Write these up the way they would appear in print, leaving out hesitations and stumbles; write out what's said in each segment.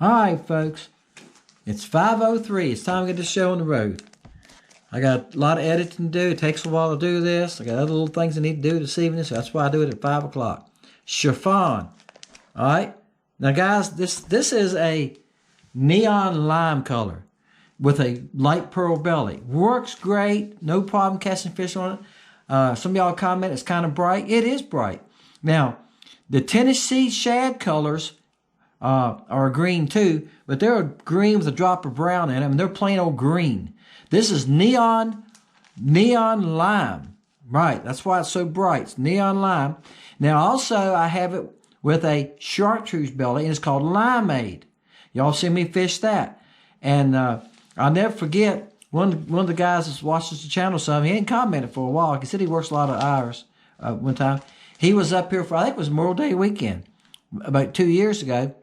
Alright folks, it's 5:03. It's time to get this show on the road. I got a lot of editing to do. It takes a while to do this. I got other little things I need to do this evening, so that's why I do it at 5 o'clock. Chiffon. Alright? Now guys, this is a neon lime color with a light pearl belly. Works great. No problem casting fish on it. Some of y'all comment it's kind of bright. It is bright. Now, the Tennessee Shad colors are green too, but they're green with a drop of brown in them, and they're plain old green. This is neon lime. Right, that's why it's so bright. It's neon lime. Now also I have it with a chartreuse belly, and it's called limeade. Y'all see me fish that. And I'll never forget, one of the guys that watches the channel some, he ain't commented for a while. He said he works a lot of hours one time. He was up here for, I think it was Memorial Day weekend, about 2 years ago.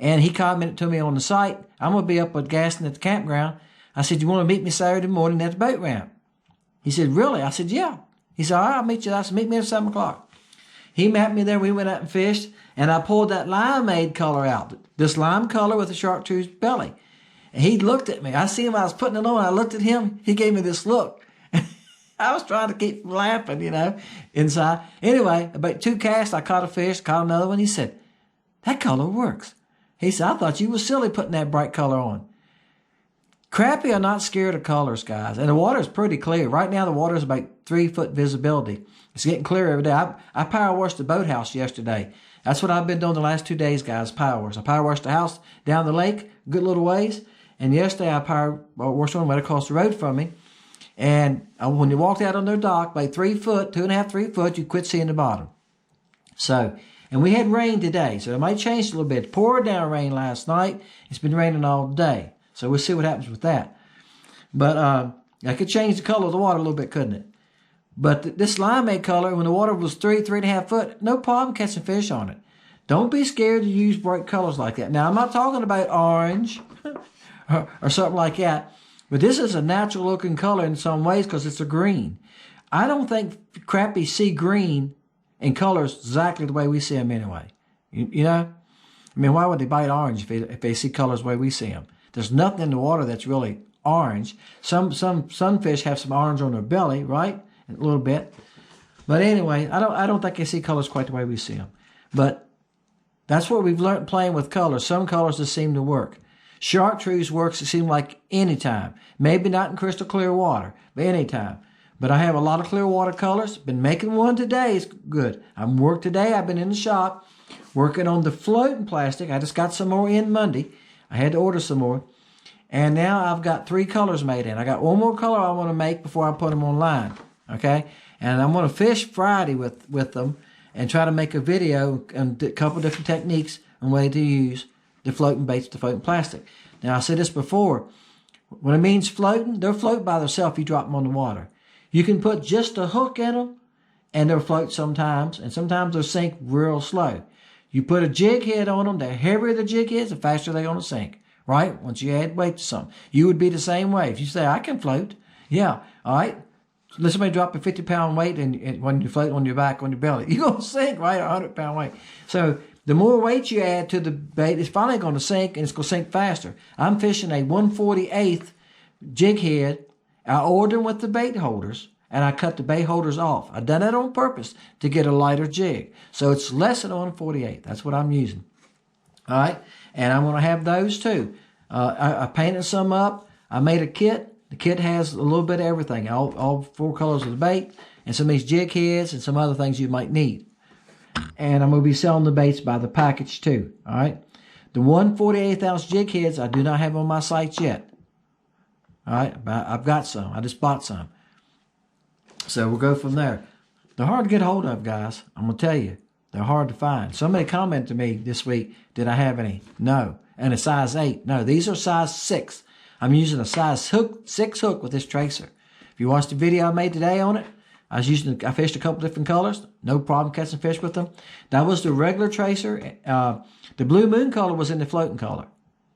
And he commented to me on the site, I'm going to be up at Gaston at the campground. I said, you want to meet me Saturday morning at the boat ramp? He said, really? I said, yeah. He said, all right, I'll meet you. I said, meet me at 7 o'clock. He met me there. We went out and fished. And I pulled that limeade color out. This lime color with a chartreuse belly. And he looked at me. I see him. I was putting it on. I looked at him. He gave me this look. I was trying to keep from laughing, you know, inside. Anyway, about 2 casts, I caught a fish, caught another one. He said, that color works. He said, I thought you was silly putting that bright color on. Crappie are not scared of colors, guys. And the water is pretty clear. Right now, the water is about 3 foot visibility. It's getting clear every day. I power washed the boathouse yesterday. That's what I've been doing the last 2 days, guys, power wash. I power washed the house down the lake, a good little ways. And yesterday, I power washed one right across the road from me. And when you walked out on their dock, about 3 foot, 2.5, 3 foot, you quit seeing the bottom. So, and we had rain today, so it might change a little bit. It poured down rain last night. It's been raining all day. So we'll see what happens with that. But I could change the color of the water a little bit, couldn't it? But this limeade color, when the water was 3.5 foot, no problem catching fish on it. Don't be scared to use bright colors like that. Now, I'm not talking about orange or something like that, but this is a natural looking color in some ways because it's a green. I don't think crappies see green in colors exactly the way we see them anyway. You know? I mean, why would they bite orange if they see colors the way we see them? There's nothing in the water that's really orange. Some sunfish have some orange on their belly, right? A little bit. But anyway, I don't think they see colors quite the way we see them. But that's what we've learned playing with colors. Some colors just seem to work. Chartreuse works, it seems like any time. Maybe not in crystal clear water, but any time. But I have a lot of clear water colors. Been making one today. It's good. I'm work today. I've been in the shop working on the floating plastic. I just got some more in Monday. I had to order some more. And now I've got 3 colors made in. I got one more color I want to make before I put them online. Okay? And I'm going to fish Friday with them and try to make a video and a couple different techniques and way to use the floating baits, the floating plastic. Now, I said this before. When it means floating, they'll float by themselves if you drop them on the water. You can put just a hook in them, and they'll float sometimes, and sometimes they'll sink real slow. You put a jig head on them, the heavier the jig is, the faster they're going to sink, right? Once you add weight to something. You would be the same way. If you say, I can float, yeah, all right? Let somebody drop a 50-pound weight and when you float on your back, on your belly, you're going to sink, right? A 100-pound weight. So the more weight you add to the bait, it's finally going to sink, and it's going to sink faster. I'm fishing a 1/48 jig head. I ordered them with the bait holders, and I cut the bait holders off. I done that on purpose to get a lighter jig. So it's less than 1/48. That's what I'm using. All right? And I'm going to have those too. I painted some up. I made a kit. The kit has a little bit of everything, all 4 colors of the bait, and some of these jig heads and some other things you might need. And I'm going to be selling the baits by the package too. All right? The 1/48 ounce jig heads I do not have on my sites yet. All right, but I've got some. I just bought some. So we'll go from there. They're hard to get hold of, guys. I'm going to tell you. They're hard to find. Somebody commented to me this week, did I have any? No. And a size 8. No, these are size 6. I'm using a size 6 hook with this tracer. If you watched the video I made today on it, I fished a couple different colors. No problem catching fish with them. That was the regular tracer. The blue moon color was in the floating color.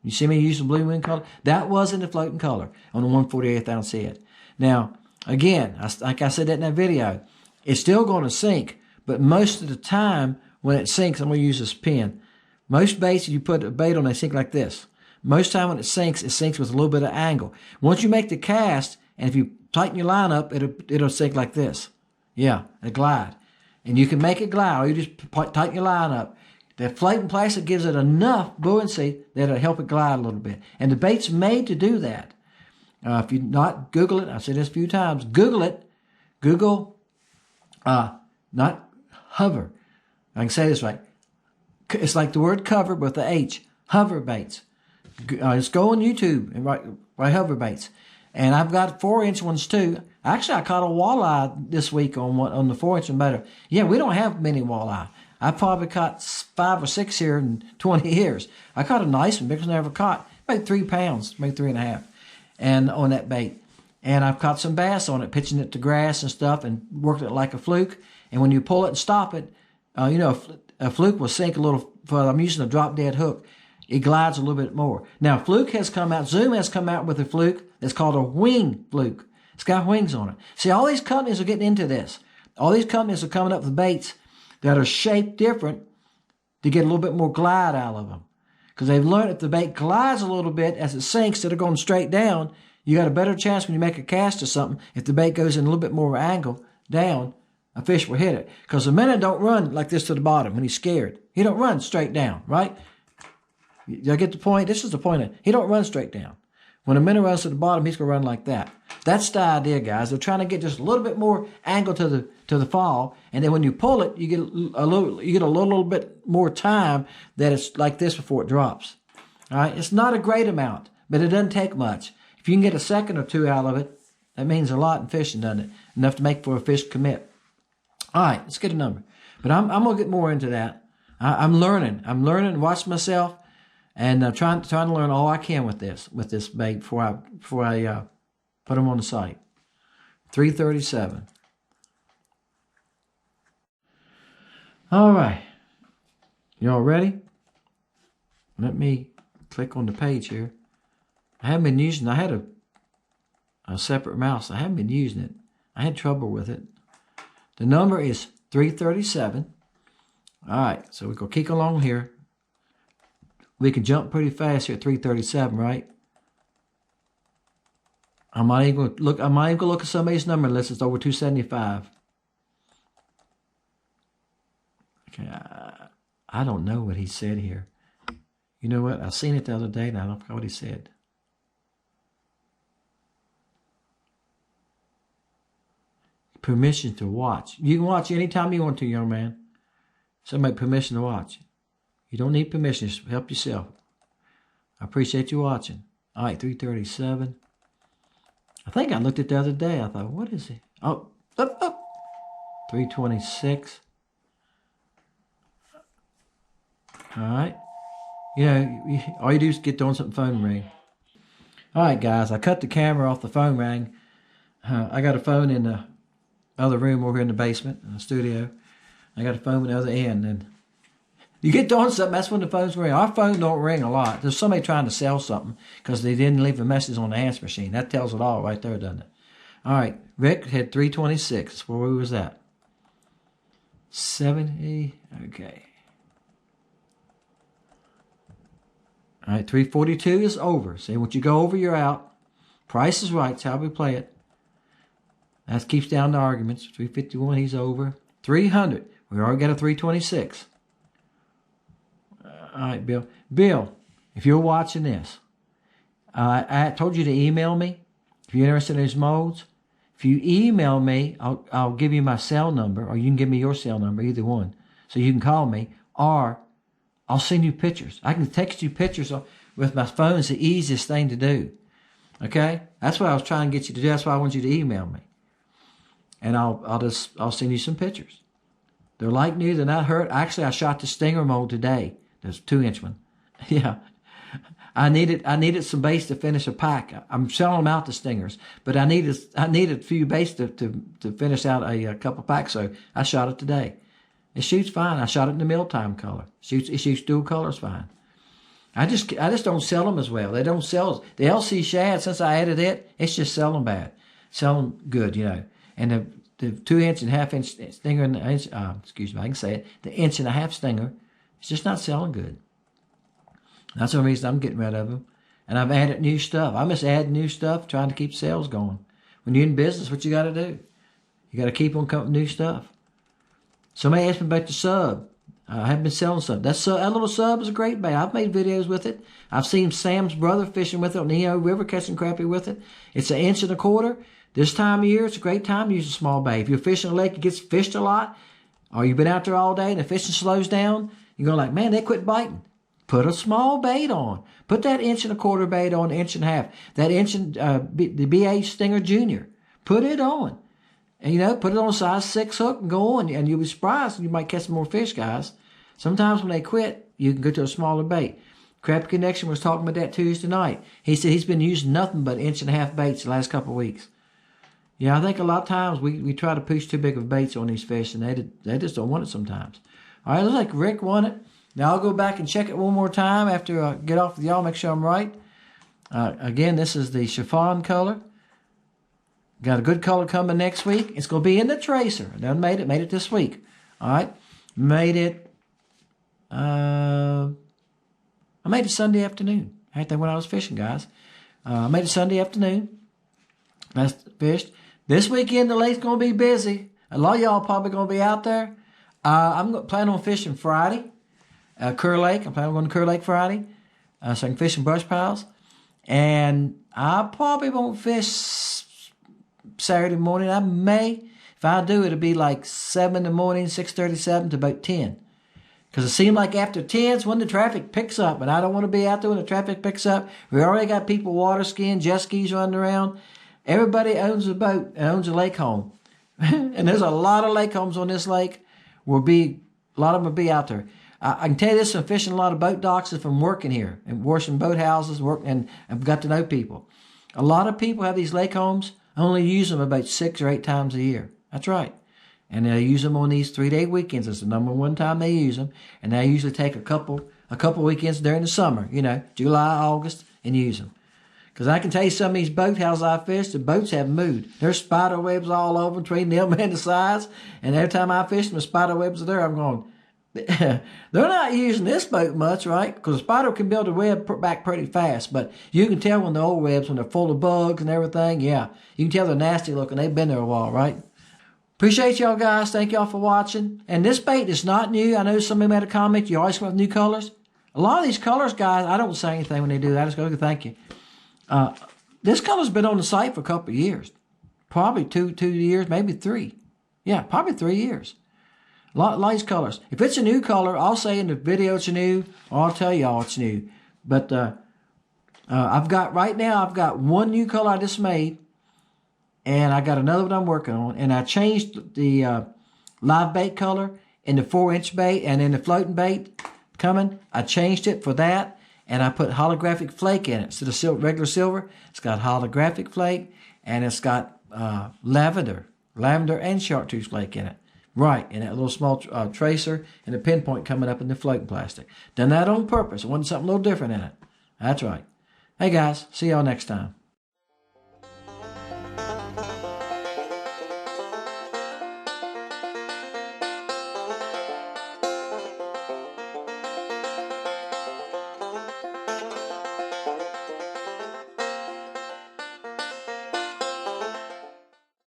You see me use the blue moon color? That wasn't the floating color on the 1/48th ounce head. Now, again, like I said that in that video, it's still going to sink, but most of the time when it sinks, I'm going to use this pen. Most baits, you put a bait on, they sink like this. Most time when it sinks with a little bit of angle. Once you make the cast, and if you tighten your line up, it'll sink like this. Yeah, a glide. And you can make it glide, or you just tighten your line up. The floating plastic gives it enough buoyancy that it'll help it glide a little bit. And the bait's made to do that. If you not Google it, I've said this a few times, Google it. Google, not hover. I can say this right. It's like the word cover, but the H. Hover baits. Just go on YouTube and write hover baits. And I've got 4-inch ones too. Actually, I caught a walleye this week on the 4-inch and better. Yeah, we don't have many walleye. I probably caught 5 or 6 here in 20 years. I caught a nice one, biggest one I ever caught. About 3 pounds, maybe 3.5, and on that bait. And I've caught some bass on it, pitching it to grass and stuff, and worked it like a fluke. And when you pull it and stop it, a fluke will sink a little further. I'm using a drop dead hook. It glides a little bit more. Now, fluke has come out. Zoom has come out with a fluke that's called a wing fluke. It's got wings on it. See, all these companies are getting into this. All these companies are coming up with baits that are shaped different to get a little bit more glide out of them. Because they've learned if the bait glides a little bit as it sinks instead of going straight down, you got a better chance when you make a cast or something. If the bait goes in a little bit more angle down, a fish will hit it. Because the minnow don't run like this to the bottom when he's scared. He don't run straight down, right? You get the point? This is the point. He don't run straight down. When a minnow runs to the bottom, he's going to run like that. That's the idea, guys. They're trying to get just a little bit more angle to the fall, and then when you pull it, you get a little bit more time that it's like this before it drops. All right, it's not a great amount, but it doesn't take much. If you can get a second or two out of it, that means a lot in fishing, doesn't it? Enough to make for a fish commit. All right, let's get a number. But I'm going to get more into that. I'm learning. I'm learning. Watch myself. And I'm trying to learn all I can with this bait before I put them on the site. 337. All right. Y'all ready? Let me click on the page here. I haven't been using. I had a separate mouse. I haven't been using it. I had trouble with it. The number is 337. All right. So we're gonna keep along here. We can jump pretty fast here at 337, right? I'm not even gonna look at somebody's number unless it's over 275. Okay, I don't know what he said here. You know what? I seen it the other day and I don't forget what he said. Permission to watch. You can watch anytime you want to, young man. Somebody permission to watch. You don't need permission. Just help yourself. I appreciate you watching. All right, 337. I think I looked at it the other day. I thought, what is it? Oh, up. 326. All right. All you do is get on something phone ring. All right, guys. I cut the camera off the phone ring. I got a phone in the other room over here in the basement, in the studio. I got a phone at the other end, and you get doing something, that's when the phones ring. Our phone don't ring a lot. There's somebody trying to sell something because they didn't leave a message on the answer machine. That tells it all right there, doesn't it? All right, Rick had 326. Where was that? 70. Okay. All right, 342 is over. See, once you go over, you're out. Price is right. That's how we play it. That keeps down the arguments. 351, he's over. 300. We already got a 326. All right, Bill. Bill, if you're watching this, I told you to email me if you're interested in these molds. If you email me, I'll give you my cell number, or you can give me your cell number, either one, so you can call me, or I'll send you pictures. I can text you pictures with my phone. It's the easiest thing to do. Okay? That's what I was trying to get you to do. That's why I want you to email me. And I'll send you some pictures. They're like new. They're not hurt. Actually, I shot the stinger mold today. There's a 2-inch one. Yeah. I needed some baits to finish a pack. I'm selling them out, the stingers, but I needed a few baits to finish out a couple packs, so I shot it today. It shoots fine. I shot it in the mealtime color. It shoots dual colors fine. I just don't sell them as well. They don't sell the LC Shad. Since I added it, it's just selling bad, selling good, you know. And the 2.5 inch stinger, and excuse me, I can say it. The 1.5 inch stinger, it's just not selling good. That's the reason I'm getting rid of them. And I've added new stuff. I'm just adding new stuff, trying to keep sales going. When you're in business, what you got to do? You got to keep on coming with new stuff. Somebody asked me about the sub. I have been selling sub. That little sub is a great bait. I've made videos with it. I've seen Sam's brother fishing with it on the Neo River, catching crappie with it. It's 1.25 inches. This time of year, it's a great time to use a small bait. If you're fishing a lake that gets fished a lot, or you've been out there all day and the fishing slows down, you're going like, man, they quit biting. Put a small bait on. Put that 1.25 inch bait on, 1.5 inch. That the BA Stinger Junior. Put it on. And, you know, put it on a size 6 hook and go on. And you'll be surprised. You might catch some more fish, guys. Sometimes when they quit, you can go to a smaller bait. Crappie Connection was talking about that Tuesday night. He said he's been using nothing but 1.5 inch baits the last couple of weeks. Yeah, I think a lot of times we try to push too big of baits on these fish, and they just don't want it sometimes. All right, looks like Rick won it. Now I'll go back and check it one more time after I get off with y'all, make sure I'm right. Again, this is the Chiffon color. Got a good color coming next week. It's going to be in the tracer. I done made it this week. All right, made it. I made it Sunday afternoon. I had that when I was fishing, guys. I made it Sunday afternoon. That's fished. This weekend, the lake's going to be busy. A lot of y'all probably going to be out there. I'm planning on fishing Friday. Kerr Lake. I'm planning on going to Kerr Lake Friday. So I can fish in brush piles. And I probably won't fish Saturday morning. I may. If I do, it'll be like 7 in the morning, 6:37 to about 10. Because it seems like after 10 is when the traffic picks up. And I don't want to be out there when the traffic picks up. We already got people water skiing, jet skis running around. Everybody owns a boat and owns a lake home. And there's a lot of lake homes on this lake. A lot of them will be out there. I can tell you this from fishing a lot of boat docks and from working here and washing boat houses, and I've got to know people. A lot of people have these lake homes, only use them about 6 or 8 times a year. That's right. And they use them on these 3-day weekends. It's the number one time they use them. And they usually take a couple weekends during the summer, you know, July, August, and use them. Because I can tell you some of these boat houses I fished, the boats have moved. There's spider webs all over between them and the sides. And every time I fish them, the spider webs are there. I'm going, they're not using this boat much, right? Because a spider can build a web back pretty fast. But you can tell when the old webs, when they're full of bugs and everything, yeah. You can tell they're nasty looking. They've been there a while, right? Appreciate y'all guys. Thank y'all for watching. And this bait is not new. I know somebody made a comment. You always come up with new colors. A lot of these colors, guys, I don't say anything when they do that. I just go, thank you. This color's been on the site for a couple of years. Probably two years, maybe 3. Yeah, probably 3 years. A lot of these colors. If it's a new color, I'll say in the video it's new, or I'll tell y'all it's new. But I've got one new color I just made, and I got another one I'm working on. And I changed the live bait color in the 4-inch bait and in the floating bait coming. I changed it for that. And I put holographic flake in it. Instead of regular silver, it's got holographic flake, and it's got lavender and chartreuse flake in it. Right, and that little small tracer and a pinpoint coming up in the floating plastic. Done that on purpose. I wanted something a little different in it. That's right. Hey guys, see y'all next time.